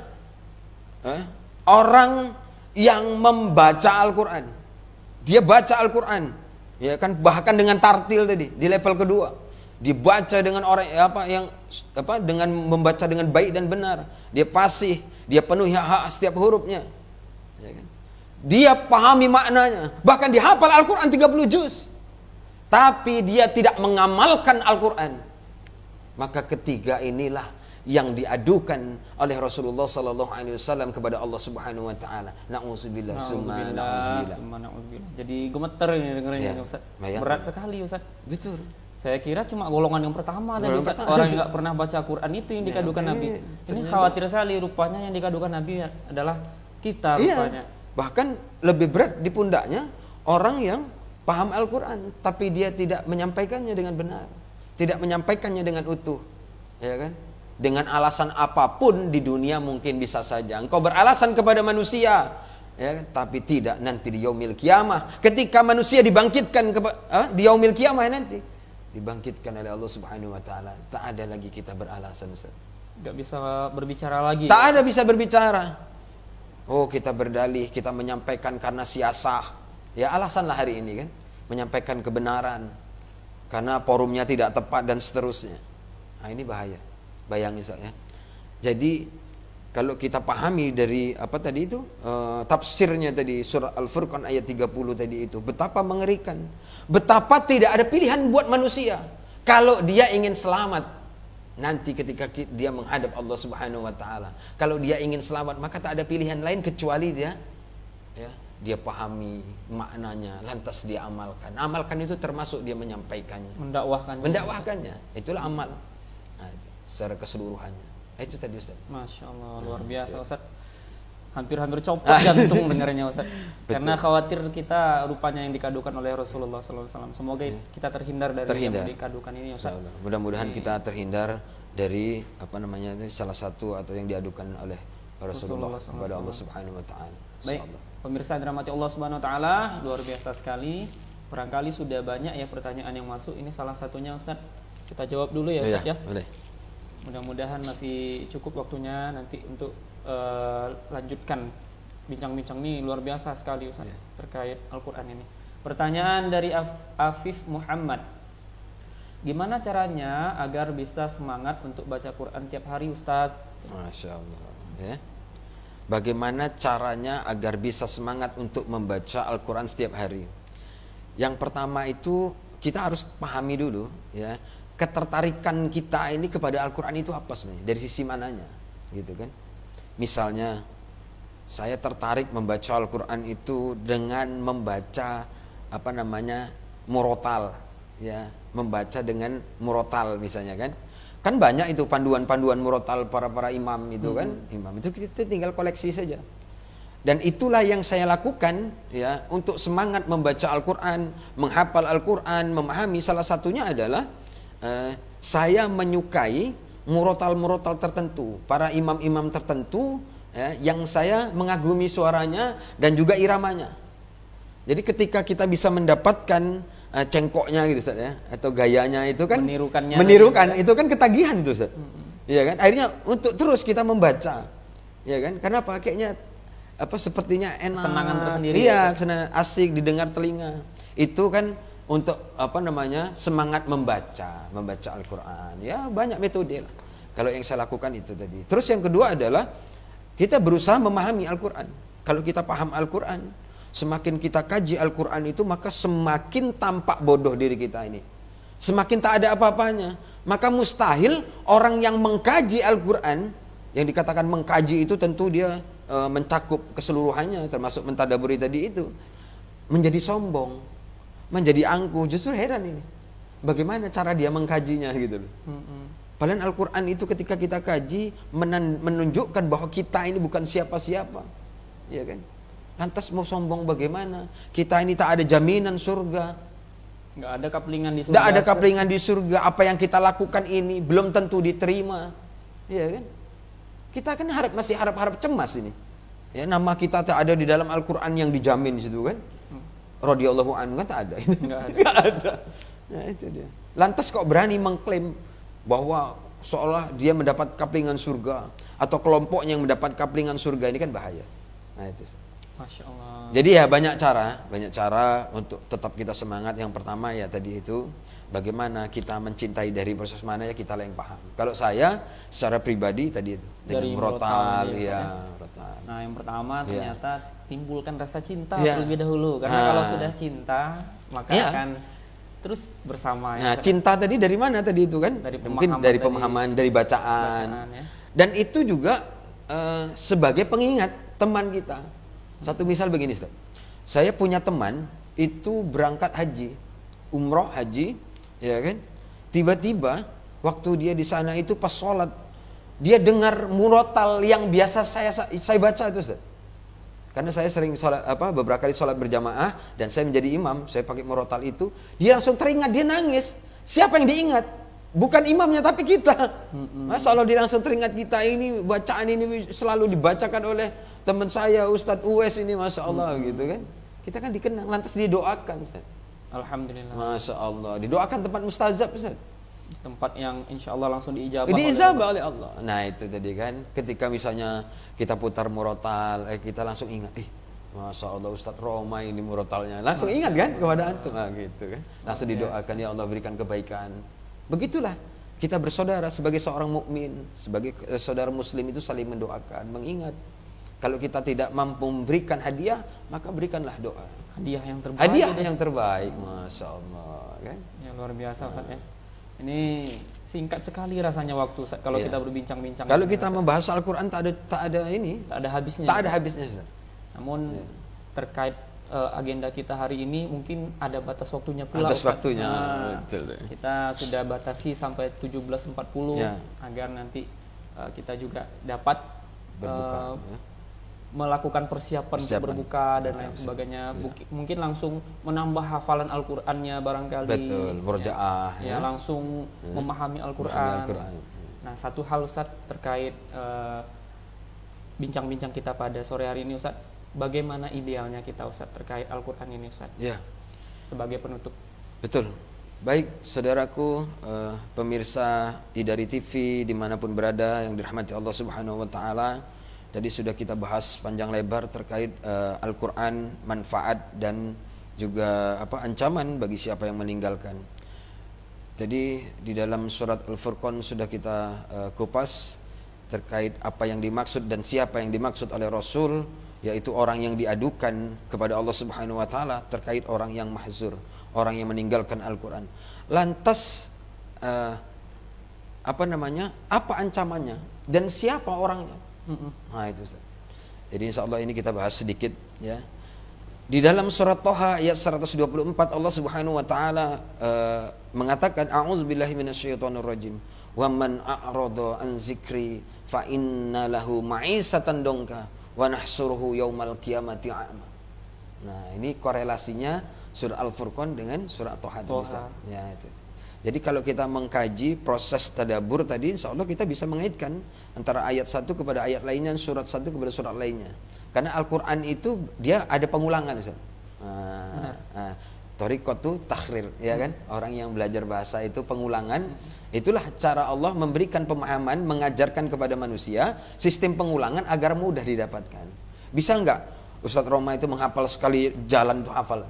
Speaker 2: orang yang membaca Al-Qur'an. Dia baca Al-Qur'an, ya kan, bahkan dengan tartil tadi di level kedua. Dibaca dengan orang dengan membaca dengan baik dan benar. Dia fasih, dia penuhi hak setiap hurufnya. Ya kan? Dia pahami maknanya, bahkan dihafal Al-Qur'an 30 juz. Tapi dia tidak mengamalkan Al-Qur'an. Maka ketiga inilah yang diadukan oleh Rasulullah sallallahu alaihi wasallam kepada Allah Subhanahu wa taala. Na'udzubillah, summa na'udzubillah.
Speaker 1: Jadi gemeter ini dengerin ya, Ustaz. Berat sekali, Ustaz.
Speaker 2: Betul.
Speaker 1: Saya kira cuma golongan yang pertama tadi, Ustaz. Orang yang enggak pernah baca Quran itu yang dikadukan Nabi. Ini khawatir sekali, rupanya yang dikadukan Nabi adalah kita rupanya.
Speaker 2: Bahkan lebih berat di pundaknya orang yang paham Al-Qur'an tapi dia tidak menyampaikannya dengan benar. Tidak menyampaikannya dengan utuh. Ya kan? Dengan alasan apapun di dunia mungkin bisa saja engkau beralasan kepada manusia, ya, tapi tidak nanti di yaumil kiamah ketika manusia dibangkitkan di yaumil kiamah nanti dibangkitkan oleh Allah Subhanahu wa taala, tak ada lagi kita beralasan, Ustaz.
Speaker 1: Enggak bisa berbicara lagi.
Speaker 2: Tak ada bisa berbicara. Oh, kita berdalih, kita menyampaikan karena siasah, Ya alasanlah hari ini kan, menyampaikan kebenaran karena forumnya tidak tepat dan seterusnya. Nah ini bahaya. Bayangin saya. Jadi kalau kita pahami dari apa tadi itu tafsirnya tadi surah Al-Furqan ayat 30 tadi itu, betapa mengerikan, betapa tidak ada pilihan buat manusia kalau dia ingin selamat nanti ketika dia menghadap Allah Subhanahu wa taala. Kalau dia ingin selamat, maka tak ada pilihan lain kecuali dia pahami maknanya, lantas dia amalkan. Amalkan itu termasuk dia menyampaikannya, mendakwahkannya. Itulah amal. Nah, secara keseluruhannya. Itu tadi Ustaz.
Speaker 1: Masya Allah, luar biasa Ustaz. Hampir-hampir copot jantung dengarnya Ustaz. Karena khawatir kita rupanya yang dikadukan oleh Rasulullah SAW. Semoga kita terhindar dari yang dikadukan ini Ustaz.
Speaker 2: Mudah-mudahan kita terhindar dari apa namanya itu salah satu atau yang diadukan oleh Rasulullah kepada Allah Subhanahu wa taala.
Speaker 1: Baik, pemirsa yang dirahmati Allah Subhanahu wa taala, luar biasa sekali. Barangkali sudah banyak ya pertanyaan yang masuk. Ini salah satunya Ustaz. Kita jawab dulu ya Ustaz ya. Boleh. Mudah-mudahan masih cukup waktunya nanti untuk lanjutkan bincang-bincang ini luar biasa sekali Ustaz terkait Al-Quran ini. Pertanyaan dari Afif Muhammad, gimana caranya agar bisa semangat untuk baca Quran tiap hari Ustaz?
Speaker 2: Masya Allah ya. Bagaimana caranya agar bisa semangat untuk membaca Al-Quran setiap hari? Yang pertama itu kita harus pahami dulu ya, ketertarikan kita ini kepada Al-Quran itu apa sebenarnya, dari sisi mananya gitu kan. Misalnya saya tertarik membaca Al-Quran itu dengan membaca apa namanya murotal ya, membaca dengan murotal misalnya kan. Kan banyak itu panduan-panduan murotal para imam itu kan. Imam itu kita tinggal koleksi saja. Dan itulah yang saya lakukan ya untuk semangat membaca Al-Quran, menghafal Al-Quran, memahami. Salah satunya adalah saya menyukai murotal-murotal tertentu, para imam-imam tertentu ya, yang saya mengagumi suaranya dan juga iramanya. Jadi ketika kita bisa mendapatkan cengkoknya gitu Ustaz ya, atau gayanya itu kan menirukan itu kan ketagihan itu Ustaz. Iya kan? Akhirnya untuk terus kita membaca. Ya kan? Kenapa? Kayaknya apa sepertinya enak.
Speaker 1: Kesenangan tersendiri.
Speaker 2: Iya, asik didengar telinga. Itu kan untuk apa namanya semangat membaca Al-Quran. Ya banyak metode lah. Kalau yang saya lakukan itu tadi. Terus yang kedua adalah kita berusaha memahami Al-Quran. Kalau kita paham Al-Quran, semakin kita kaji Al-Quran itu, maka semakin tampak bodoh diri kita ini. Semakin tak ada apa-apanya. Maka mustahil orang yang mengkaji Al-Quran, yang dikatakan mengkaji itu tentu dia mencakup keseluruhannya, termasuk mentadaburi tadi itu, menjadi sombong, menjadi angkuh. Justru heran ini, bagaimana cara dia mengkajinya gitu loh. Padahal Al-Quran itu ketika kita kaji menunjukkan bahwa kita ini bukan siapa-siapa, ya kan? Lantas mau sombong bagaimana? Kita ini tak ada jaminan surga,
Speaker 1: nggak ada kaplingan di surga.
Speaker 2: Nggak ada kaplingan di surga. Apa yang kita lakukan ini belum tentu diterima, ya kan? Kita kan masih harap-harap cemas ini. Ya, nama kita tak ada di dalam Al-Quran yang dijamin di situ kan? Radhiyallahu anhu kan tak ada. Nggak ada. Nah itu dia. Lantas kok berani mengklaim bahwa seolah dia mendapat kaplingan surga atau kelompoknya yang mendapat kaplingan surga, ini kan bahaya. Nah itu.
Speaker 1: Masya Allah.
Speaker 2: Jadi ya banyak cara untuk tetap kita semangat. Yang pertama ya tadi itu, bagaimana kita mencintai dari proses mana ya kita lah yang paham. Kalau saya secara pribadi tadi itu dengan murotal ya.
Speaker 1: Nah yang pertama ternyata timbulkan rasa cinta terlebih dahulu, karena kalau sudah cinta maka akan terus bersama.
Speaker 2: Nah cinta tadi dari mana tadi itu kan? Mungkin dari pemahaman, dari bacaan ya. Dan itu juga sebagai pengingat teman kita. Satu misal begini Ustaz, saya punya teman itu berangkat haji, umroh haji, ya kan? Tiba-tiba waktu dia di sana itu pas sholat, dia dengar murotal yang biasa saya baca itu Ustaz. Karena saya sering sholat beberapa kali sholat berjamaah dan saya menjadi imam, saya pakai murotal itu, dia langsung teringat, dia nangis. Siapa yang diingat? Bukan imamnya tapi kita. Masa Allah, dia langsung teringat kita ini, bacaan ini selalu dibacakan oleh teman saya Ustadz Uwais ini, Masya Allah gitu kan. Kita kan dikenang, lantas didoakan Ustaz.
Speaker 1: Alhamdulillah.
Speaker 2: Masya Allah, didoakan tempat mustazab Ustaz.
Speaker 1: Tempat yang insya Allah langsung diijabah
Speaker 2: oleh Allah. Nah itu tadi kan, ketika misalnya kita putar murotal, kita langsung ingat, Masya Allah Ustadz Roma ini murotalnya. Langsung ingat kan kepada antum, gitu kan. Langsung didoakan, ya Allah berikan kebaikan. Begitulah kita bersaudara sebagai seorang mukmin, sebagai saudara muslim itu saling mendoakan, mengingat. Kalau kita tidak mampu memberikan hadiah, maka berikanlah doa.
Speaker 1: Hadiah yang terbaik.
Speaker 2: Hadiah yang terbaik, Masya Allah kan.
Speaker 1: Ya luar biasa Ustaz ya. Ini singkat sekali rasanya waktu Ustaz, kalau kita berbincang-bincang.
Speaker 2: Kalau kita membahas Al-Quran tak ada habisnya. Tak ada habisnya Ustaz.
Speaker 1: Namun terkait agenda kita hari ini mungkin ada batas waktunya pula.
Speaker 2: Batas waktunya, betul.
Speaker 1: Kita sudah batasi sampai 17.40 agar nanti kita juga dapat berbuka, melakukan persiapan untuk berbuka dan lain sebagainya. Mungkin langsung menambah hafalan Al-Qur'annya barangkali.
Speaker 2: Betul, murojaah.
Speaker 1: Langsung memahami Al-Qur'an. Nah, satu hal Ustaz terkait bincang-bincang kita pada sore hari ini Ustaz, bagaimana idealnya kita Ustaz terkait Al-Qur'an ini Ustaz? Ya. Sebagai penutup. Betul.
Speaker 2: Baik, saudaraku, pemirsa Idari TV dimanapun berada yang dirahmati Allah Subhanahu Wa Taala. Tadi sudah kita bahas panjang lebar terkait Al-Quran, manfaat dan juga ancaman bagi siapa yang meninggalkan. Jadi di dalam surat Al-Furqan sudah kita kupas terkait apa yang dimaksud dan siapa yang dimaksud oleh Rasul, yaitu orang yang diadukan kepada Allah Subhanahu Wa Taala terkait orang yang mahzur, orang yang meninggalkan Al-Quran. Lantas apa ancamannya dan siapa orangnya? Nah itu Ustaz. Jadi insya Allah ini kita bahas sedikit ya. Di dalam surat Thaha ayat 124 Allah Subhanahu Wa Taala mengatakan a'udzubillahi minasyaitonirrajim wa man a'rada an zikri fa inna lahu ma'isatan dongka wa nahsuruhu yaumal qiyamati a'ma. Nah ini korelasinya surah Al-Furqan dengan surah Thaha tadi Ustaz. Ya itu. Jadi kalau kita mengkaji proses tadabbur tadi, insya Allah kita bisa mengaitkan antara ayat satu kepada ayat lainnya, surat satu kepada surat lainnya. Karena Al-Quran itu dia ada pengulangan, Ustaz. Thariqatu takhrir, ya kan? Orang yang belajar bahasa itu pengulangan. Itulah cara Allah memberikan pemahaman, mengajarkan kepada manusia sistem pengulangan agar mudah didapatkan. Bisa enggak Ustadz Roma itu menghafal sekali jalan itu hafal?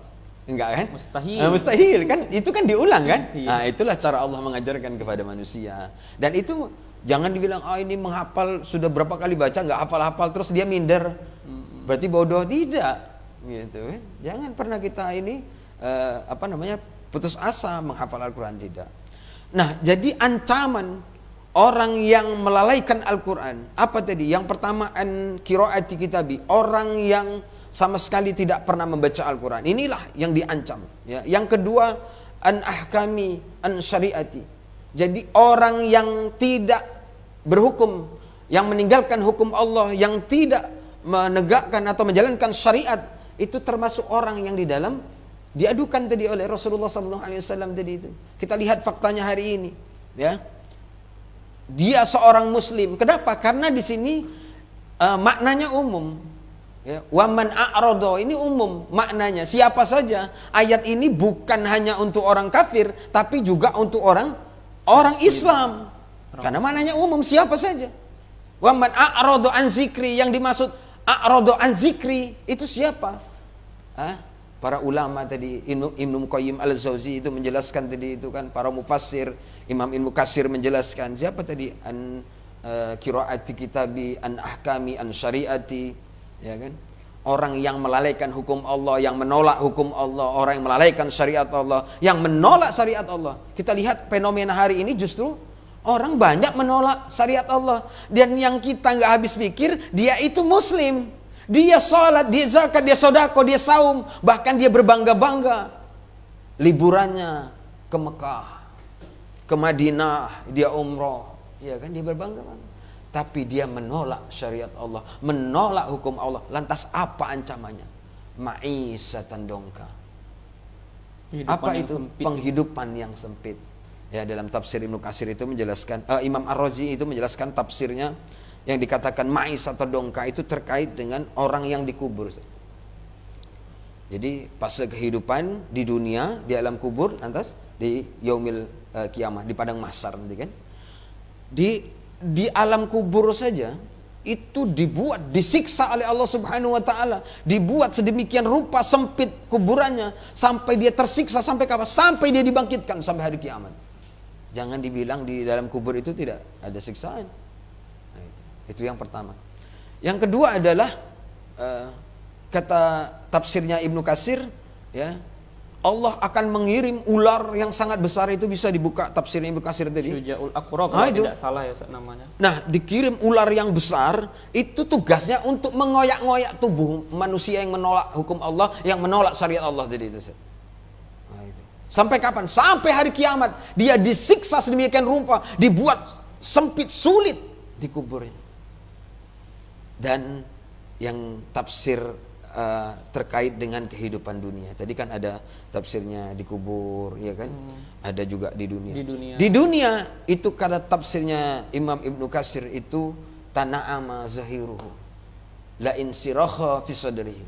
Speaker 2: Enggak kan?
Speaker 1: Mustahil.
Speaker 2: Mustahil kan? Itu kan diulang kan? Nah, itulah cara Allah mengajarkan kepada manusia. Dan itu jangan dibilang ini menghafal sudah berapa kali baca nggak hafal-hafal terus dia minder. Berarti bodoh, tidak. Gitu kan? Jangan pernah kita ini putus asa menghafal Al-Qur'an, tidak. Nah, jadi ancaman orang yang melalaikan Al-Qur'an apa tadi? Yang pertama an qiraati kitabi, orang yang sama sekali tidak pernah membaca Al-Quran. Inilah yang diancam ya. Yang kedua an ahkami an syariati. Jadi orang yang tidak berhukum, yang meninggalkan hukum Allah, yang tidak menegakkan atau menjalankan syariat, itu termasuk orang yang di dalam diadukan tadi oleh Rasulullah SAW tadi itu. Kita lihat faktanya hari ini ya. Dia seorang muslim. Kenapa? Karena di sini maknanya umum. Ya, waman a'rado ini umum maknanya, siapa saja. Ayat ini bukan hanya untuk orang kafir, tapi juga untuk orang Islam. Karena maknanya umum, siapa saja. Waman a'rado an zikri, yang dimaksud a'rado an zikri itu siapa? Para ulama tadi, Ibnu Qayyim al-Jauzi itu menjelaskan tadi itu kan, para mufassir, Imam Ibnu Katsir menjelaskan siapa tadi an qiraati kitabi an ahkami an syariati. Ya kan? Orang yang melalaikan hukum Allah, yang menolak hukum Allah, orang yang melalaikan syariat Allah, yang menolak syariat Allah. Kita lihat fenomena hari ini justru orang banyak menolak syariat Allah. Dan yang kita nggak habis pikir, dia itu muslim. Dia sholat, dia zakat, dia sodako, dia saum. Bahkan dia berbangga-bangga. Liburannya ke Mekah, ke Madinah, dia umroh. Ya kan? Dia berbangga-bangga. Tapi dia menolak syariat Allah, menolak hukum Allah. Lantas apa ancamannya? Ma'isatan dongka. Apa itu? Sempit. Penghidupan yang sempit. Ya, dalam tafsir Ibnu Katsir itu menjelaskan, Imam Ar-Razi itu menjelaskan tafsirnya yang dikatakan ma'isatan dongka itu terkait dengan orang yang dikubur. Jadi fase kehidupan di dunia, di alam kubur, lantas di yaumil kiamah, di padang mahsyar nanti kan. Di alam kubur saja itu dibuat, disiksa oleh Allah Subhanahu wa taala, dibuat sedemikian rupa sempit kuburannya sampai dia tersiksa sampai kapan? Sampai dia dibangkitkan sampai hari kiamat. Jangan dibilang di dalam kubur itu tidak ada siksaan. Nah, itu yang pertama. Yang kedua adalah kata tafsirnya Ibnu Katsir, ya, Allah akan mengirim ular yang sangat besar, itu bisa dibuka tafsirnya Ibnu Katsir tadi.
Speaker 1: Syujaul Aqrab, kalau tidak salah ya namanya. Nah,
Speaker 2: dikirim ular yang besar, itu tugasnya untuk mengoyak-ngoyak tubuh manusia yang menolak hukum Allah, yang menolak syariat Allah tadi itu. Nah, itu. Sampai kapan? Sampai hari kiamat. Dia disiksa sedemikian rupa, dibuat sempit, sulit dikuburnya. Dan yang tafsir terkait dengan kehidupan dunia. Tadi kan ada tafsirnya di kubur, ya kan? Ada juga di dunia. Di dunia itu kata tafsirnya Imam Ibnu Katsir itu tana'ama zahiruhu la insiraha fi sadrihi.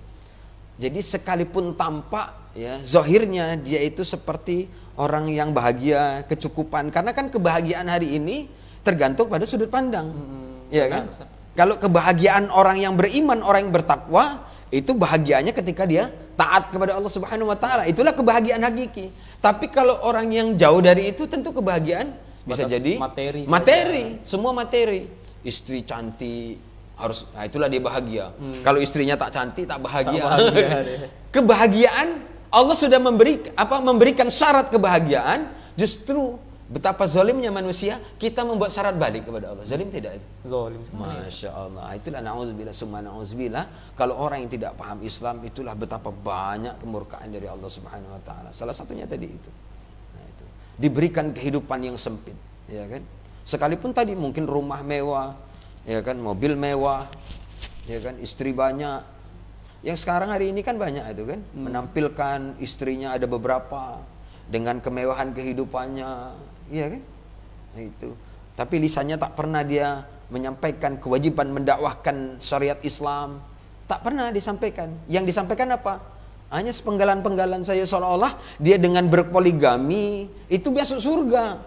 Speaker 2: Jadi sekalipun tampak, ya, zahirnya dia itu seperti orang yang bahagia, kecukupan. Karena kan kebahagiaan hari ini tergantung pada sudut pandang. Ya kan? Kalau kebahagiaan orang yang beriman, orang yang bertakwa, itu bahagianya ketika dia taat kepada Allah Subhanahu wa taala. Itulah kebahagiaan hakiki. Tapi kalau orang yang jauh dari itu, tentu kebahagiaan bisa jadi materi, semua materi. Istri cantik harus, nah itulah dia bahagia. Kalau istrinya tak cantik, tak bahagia. Kebahagiaan Allah sudah memberikan syarat kebahagiaan. Justru betapa zalimnya manusia, kita membuat syarat balik kepada Allah. Zalim tidak itu?
Speaker 1: Zalim sekali.
Speaker 2: Masya Allah. Itulah na'udzubillah summa na'udzubillah. Kalau orang yang tidak paham Islam, itulah betapa banyak kemurkaan dari Allah Subhanahu wa taala. Salah satunya tadi itu. Nah, itu. Diberikan kehidupan yang sempit, ya kan? Sekalipun tadi mungkin rumah mewah, ya kan, mobil mewah, ya kan, istri banyak. Yang sekarang hari ini kan banyak itu kan, menampilkan istrinya ada beberapa dengan kemewahan kehidupannya, iya kan? Nah, itu. Tapi lisannya tak pernah dia menyampaikan kewajiban mendakwahkan syariat Islam. Tak pernah disampaikan. Yang disampaikan apa? Hanya sepenggalan-penggalan saja, seolah-olah dia dengan berpoligami itu masuk surga.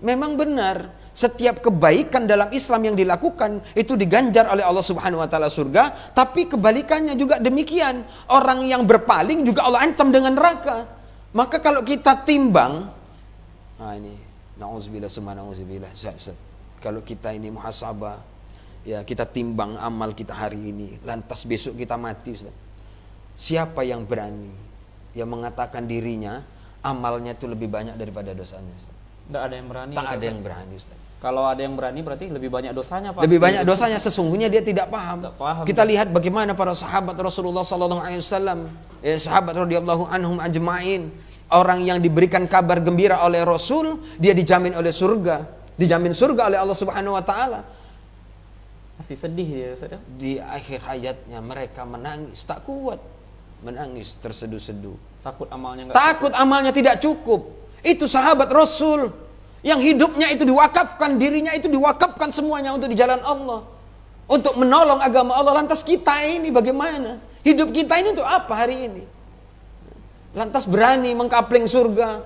Speaker 2: Memang benar, setiap kebaikan dalam Islam yang dilakukan itu diganjar oleh Allah Subhanahu wa taala surga, tapi kebalikannya juga demikian. Orang yang berpaling juga Allah ancam dengan neraka. Maka kalau kita timbang, nah ini na'udzubillah summa na'udzubillah. Kalau kita ini muhasabah, ya, kita timbang amal kita hari ini, lantas besok kita mati, Ustaz. Siapa yang berani yang mengatakan dirinya amalnya itu lebih banyak daripada dosanya, Ustaz?
Speaker 1: Tidak ada yang berani.
Speaker 2: Tak ada yang berani, Ustaz.
Speaker 1: Kalau ada yang berani berarti lebih banyak dosanya, Pak.
Speaker 2: Lebih banyak dosanya, sesungguhnya dia tidak paham.
Speaker 1: Tidak paham.
Speaker 2: Kita lihat bagaimana para sahabat Rasulullah sallallahu alaihi wasallam, sahabat radhiyallahu anhum ajma'in, orang yang diberikan kabar gembira oleh Rasul, dia dijamin oleh surga, dijamin surga oleh Allah Subhanahu wa taala.
Speaker 1: Masih sedih ya, Ustaz.
Speaker 2: Di akhir hayatnya mereka menangis, tak kuat, menangis terseduh-seduh.
Speaker 1: Takut amalnya enggak.
Speaker 2: Takut amalnya tidak cukup. Itu sahabat Rasul yang hidupnya itu diwakafkan, dirinya itu diwakafkan semuanya untuk di jalan Allah, untuk menolong agama Allah. Lantas kita ini bagaimana? Hidup kita ini untuk apa hari ini? Lantas berani mengkapling surga.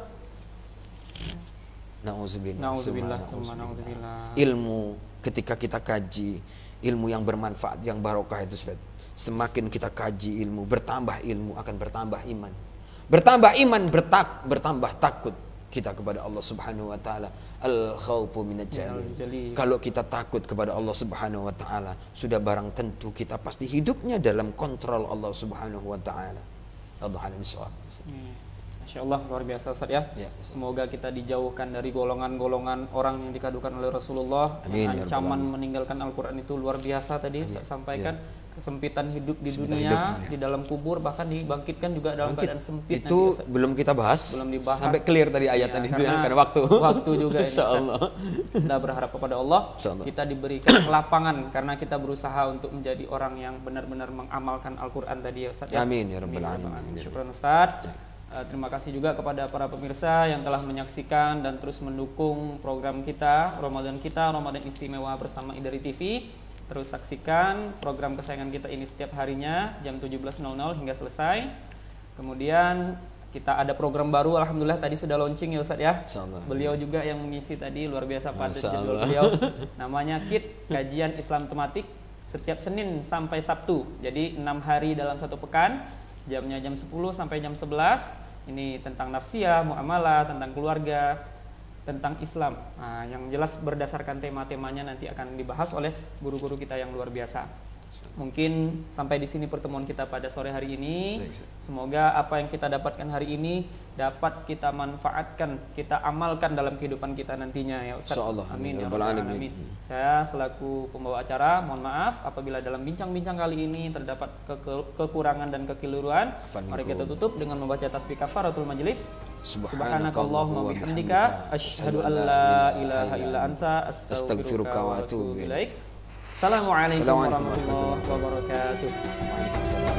Speaker 2: Nauzubillah. Ilmu ketika kita kaji, ilmu yang bermanfaat, yang barokah itu, Ustaz. Semakin kita kaji ilmu, bertambah ilmu, akan bertambah iman. Bertambah iman, bertambah takut kita kepada Allah Subhanahu wa taala. Al-khaufu minal jalil. Kalau kita takut kepada Allah Subhanahu wa taala, sudah barang tentu kita pasti hidupnya dalam kontrol Allah Subhanahu wa taala.
Speaker 1: Masya Allah, luar biasa, Ustaz ya. Semoga kita dijauhkan dari golongan-golongan orang yang dikadukan oleh Rasulullah.
Speaker 2: Amin,
Speaker 1: ancaman meninggalkan Al-Quran itu luar biasa tadi Ustaz sampaikan. Kesempitan hidup di dunia, di dalam kubur, bahkan dibangkitkan juga dalam keadaan sempit.
Speaker 2: Itu nanti, belum kita bahas.
Speaker 1: Belum dibahas.
Speaker 2: Sampai clear tadi ayatan itu ya, karena waktu.
Speaker 1: Waktu juga ini. Kita berharap kepada Allah, kita diberikan kelapangan karena kita berusaha untuk menjadi orang yang benar-benar mengamalkan Al-Quran tadi ya, Ustaz.
Speaker 2: Amin ya rabbal alamin.
Speaker 1: Syukran, Ustaz. Terima kasih juga kepada para pemirsa yang telah menyaksikan dan terus mendukung program kita, Ramadan Istimewa bersama IDARI TV. Terus saksikan program kesayangan kita ini setiap harinya jam 17.00 hingga selesai. Kemudian Kita ada program baru, alhamdulillah tadi sudah launching ya Ustadz ya.
Speaker 2: Insyaallah.
Speaker 1: Beliau juga yang mengisi tadi, luar biasa Pak
Speaker 2: Masya
Speaker 1: judul
Speaker 2: Allah.
Speaker 1: beliau. Namanya KIT, Kajian Islam Tematik, setiap Senin sampai Sabtu. Jadi 6 hari dalam satu pekan, jamnya jam 10 sampai jam 11. Ini tentang nafsiyah, muamalah, tentang keluarga, tentang Islam. Nah, yang jelas berdasarkan tema-temanya nanti akan dibahas oleh guru-guru kita yang luar biasa. Mungkin sampai di sini pertemuan kita pada sore hari ini. Semoga apa yang kita dapatkan hari ini dapat kita manfaatkan, kita amalkan dalam kehidupan kita nantinya ya Ustaz.
Speaker 2: Insyaallah.
Speaker 1: Amin ya
Speaker 2: Rabbal
Speaker 1: rabbal
Speaker 2: alamin.
Speaker 1: alamin. Saya selaku pembawa acara mohon maaf apabila dalam bincang-bincang kali ini terdapat kekurangan dan kekeliruan. Mari kita tutup dengan membaca tasbih kafaratul majelis. Subhanakallahumma bihamdika asyhadu an la ilaha illa anta astaghfiruka wa atubu ilaik. Assalamualaikum warahmatullahi wabarakatuh.
Speaker 2: Waalaikumsalam.